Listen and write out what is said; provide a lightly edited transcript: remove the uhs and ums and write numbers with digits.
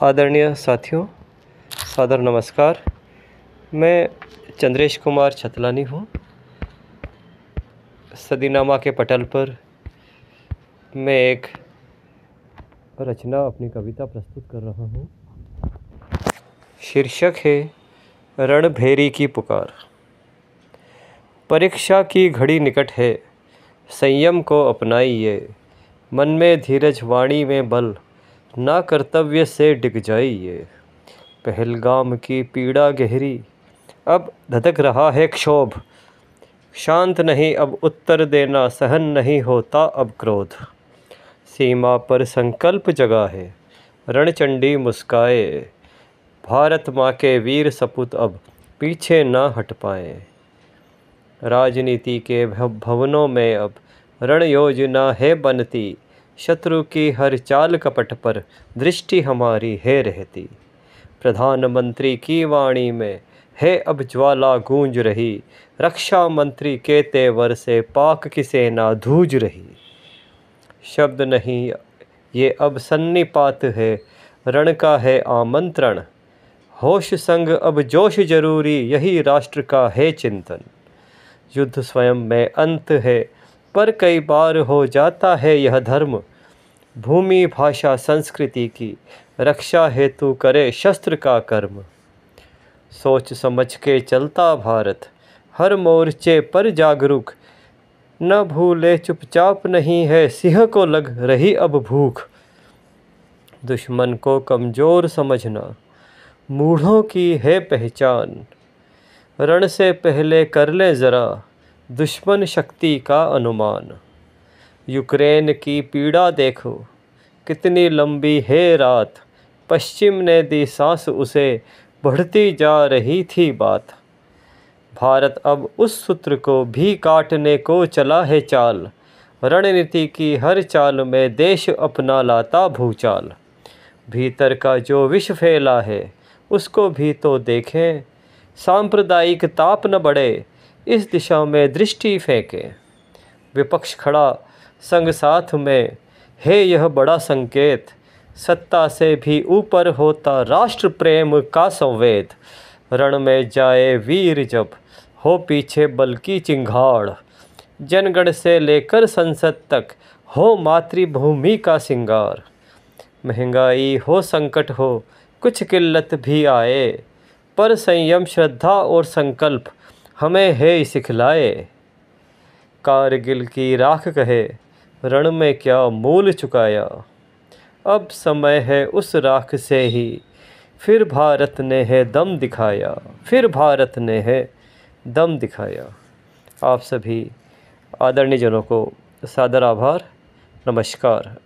आदरणीय साथियों, सादर नमस्कार। मैं चंद्रेश कुमार छतलानी हूँ। सदीनामा के पटल पर मैं एक रचना, अपनी कविता प्रस्तुत कर रहा हूँ। शीर्षक है रणभेरी की पुकार। परीक्षा की घड़ी निकट है, संयम को अपनाइए। मन में धीरज, वाणी में बल, ना कर्तव्य से डिग जाइए। पहलगाम की पीड़ा गहरी, अब धधक रहा है क्षोभ। शांत नहीं अब उत्तर देना, सहन नहीं होता अब क्रोध। सीमा पर संकल्प जगा है, रणचंडी मुस्काए। भारत माँ के वीर सपूत अब पीछे ना हट पाए। राजनीति के भवनों में अब रण योजना है बनती। शत्रु की हर चाल कपट पर दृष्टि हमारी है रहती। प्रधानमंत्री की वाणी में है अब ज्वाला गूंज रही। रक्षा मंत्री के तेवर से पाक की सेना धूज रही। शब्द नहीं ये अब सन्निपात है, रण का है आमंत्रण। होश संग अब जोश जरूरी, यही राष्ट्र का है चिंतन। युद्ध स्वयं में अंत है, पर कई बार हो जाता है यह धर्म। भूमि भाषा संस्कृति की रक्षा हेतु करे शस्त्र का कर्म। सोच समझ के चलता भारत, हर मोर्चे पर जागरूक। न भूले चुपचाप नहीं है, सिंह को लग रही अब भूख। दुश्मन को कमज़ोर समझना मूढ़ों की है पहचान। रण से पहले कर लें ज़रा दुश्मन शक्ति का अनुमान। यूक्रेन की पीड़ा देखो, कितनी लंबी है रात। पश्चिम ने दी सांस उसे, बढ़ती जा रही थी बात। भारत अब उस सूत्र को भी काटने को चला है चाल। रणनीति की हर चाल में देश अपना लाता भूचाल। भीतर का जो विष फैला है, उसको भी तो देखें। सांप्रदायिक ताप न बढ़े, इस दिशा में दृष्टि फेंके। विपक्ष खड़ा संग साथ में है यह बड़ा संकेत। सत्ता से भी ऊपर होता राष्ट्र प्रेम का संवेद। रण में जाए वीर जब, हो पीछे बल की चिंगाड़। जनगण से लेकर संसद तक हो मातृभूमि का सिंगार। महंगाई हो संकट हो, कुछ किल्लत भी आए, पर संयम श्रद्धा और संकल्प हमें है सिखलाए। कारगिल की राख कहे, रण में क्या मूल चुकाया। अब समय है उस राख से ही, फिर भारत ने है दम दिखाया। फिर भारत ने है दम दिखाया। आप सभी आदरणीय जनों को सादर आभार, नमस्कार।